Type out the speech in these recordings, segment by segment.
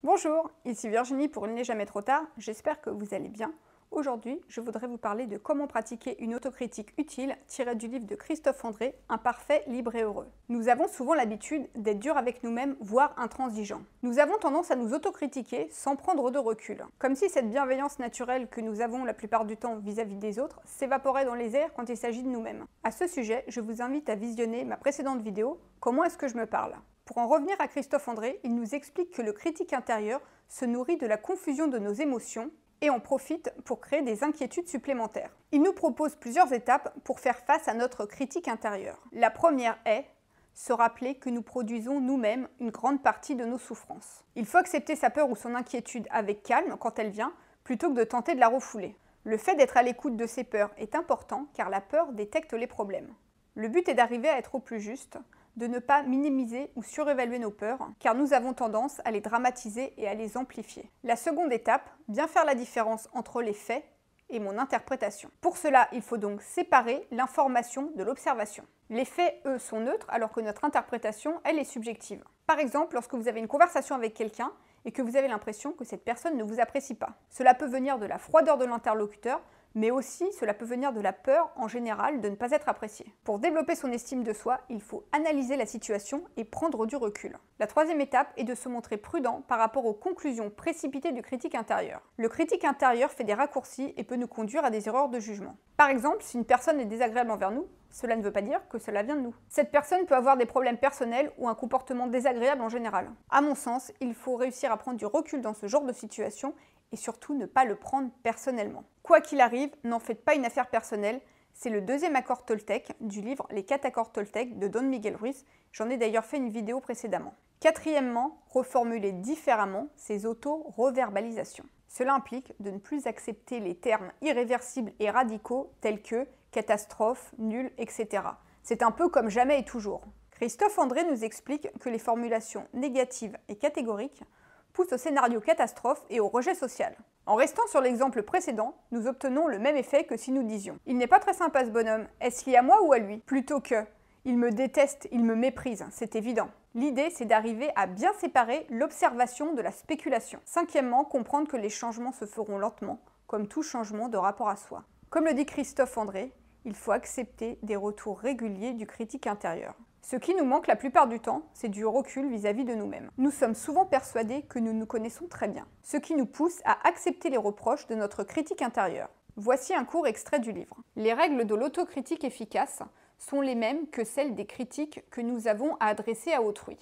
Bonjour, ici Virginie pour Il n'est jamais trop tard, j'espère que vous allez bien. Aujourd'hui, je voudrais vous parler de comment pratiquer une autocritique utile tirée du livre de Christophe André, Imparfait, libre et heureux. Nous avons souvent l'habitude d'être durs avec nous-mêmes, voire intransigeants. Nous avons tendance à nous autocritiquer sans prendre de recul, comme si cette bienveillance naturelle que nous avons la plupart du temps vis-à-vis des autres s'évaporait dans les airs quand il s'agit de nous-mêmes. À ce sujet, je vous invite à visionner ma précédente vidéo « Comment est-ce que je me parle ?» Pour en revenir à Christophe André, il nous explique que le critique intérieur se nourrit de la confusion de nos émotions et en profite pour créer des inquiétudes supplémentaires. Il nous propose plusieurs étapes pour faire face à notre critique intérieure. La première est se rappeler que nous produisons nous-mêmes une grande partie de nos souffrances. Il faut accepter sa peur ou son inquiétude avec calme quand elle vient, plutôt que de tenter de la refouler. Le fait d'être à l'écoute de ses peurs est important car la peur détecte les problèmes. Le but est d'arriver à être au plus juste, de ne pas minimiser ou surévaluer nos peurs, car nous avons tendance à les dramatiser et à les amplifier. La seconde étape, bien faire la différence entre les faits et mon interprétation. Pour cela, il faut donc séparer l'information de l'observation. Les faits, eux, sont neutres, alors que notre interprétation, elle, est subjective. Par exemple, lorsque vous avez une conversation avec quelqu'un et que vous avez l'impression que cette personne ne vous apprécie pas. Cela peut venir de la froideur de l'interlocuteur, mais aussi cela peut venir de la peur en général de ne pas être apprécié. Pour développer son estime de soi, il faut analyser la situation et prendre du recul. La troisième étape est de se montrer prudent par rapport aux conclusions précipitées du critique intérieur. Le critique intérieur fait des raccourcis et peut nous conduire à des erreurs de jugement. Par exemple, si une personne est désagréable envers nous, cela ne veut pas dire que cela vient de nous. Cette personne peut avoir des problèmes personnels ou un comportement désagréable en général. À mon sens, il faut réussir à prendre du recul dans ce genre de situation et surtout ne pas le prendre personnellement. Quoi qu'il arrive, n'en faites pas une affaire personnelle, c'est le deuxième accord Toltec du livre Les 4 accords Toltec de Don Miguel Ruiz, j'en ai d'ailleurs fait une vidéo précédemment. Quatrièmement, reformuler différemment ces auto-reverbalisations. Cela implique de ne plus accepter les termes irréversibles et radicaux tels que catastrophe, nul, etc. C'est un peu comme jamais et toujours. Christophe André nous explique que les formulations négatives et catégoriques pousse au scénario catastrophe et au rejet social. En restant sur l'exemple précédent, nous obtenons le même effet que si nous disions « Il n'est pas très sympa ce bonhomme, est-ce lié à moi ou à lui ?» plutôt que « Il me déteste, il me méprise, c'est évident ». L'idée, c'est d'arriver à bien séparer l'observation de la spéculation. Cinquièmement, comprendre que les changements se feront lentement, comme tout changement de rapport à soi. Comme le dit Christophe André, il faut accepter des retours réguliers du critique intérieur. Ce qui nous manque la plupart du temps, c'est du recul vis-à-vis de nous-mêmes. Nous sommes souvent persuadés que nous nous connaissons très bien, ce qui nous pousse à accepter les reproches de notre critique intérieure. Voici un court extrait du livre. Les règles de l'autocritique efficace sont les mêmes que celles des critiques que nous avons à adresser à autrui.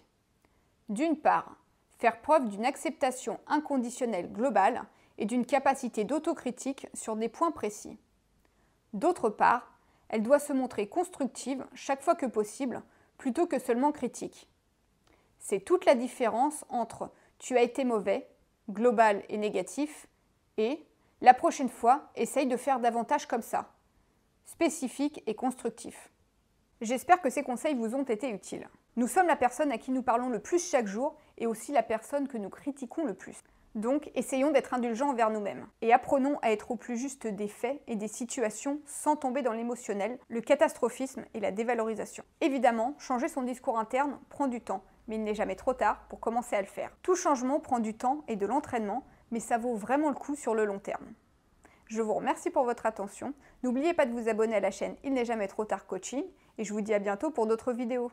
D'une part, faire preuve d'une acceptation inconditionnelle globale et d'une capacité d'autocritique sur des points précis. D'autre part, elle doit se montrer constructive chaque fois que possible, plutôt que seulement critique. C'est toute la différence entre « tu as été mauvais », global et négatif, et « la prochaine fois, essaye de faire davantage comme ça », spécifique et constructif. J'espère que ces conseils vous ont été utiles. Nous sommes la personne à qui nous parlons le plus chaque jour et aussi la personne que nous critiquons le plus. Donc, essayons d'être indulgents envers nous-mêmes. Et apprenons à être au plus juste des faits et des situations sans tomber dans l'émotionnel, le catastrophisme et la dévalorisation. Évidemment, changer son discours interne prend du temps, mais il n'est jamais trop tard pour commencer à le faire. Tout changement prend du temps et de l'entraînement, mais ça vaut vraiment le coup sur le long terme. Je vous remercie pour votre attention. N'oubliez pas de vous abonner à la chaîne Il n'est jamais trop tard coaching et je vous dis à bientôt pour d'autres vidéos.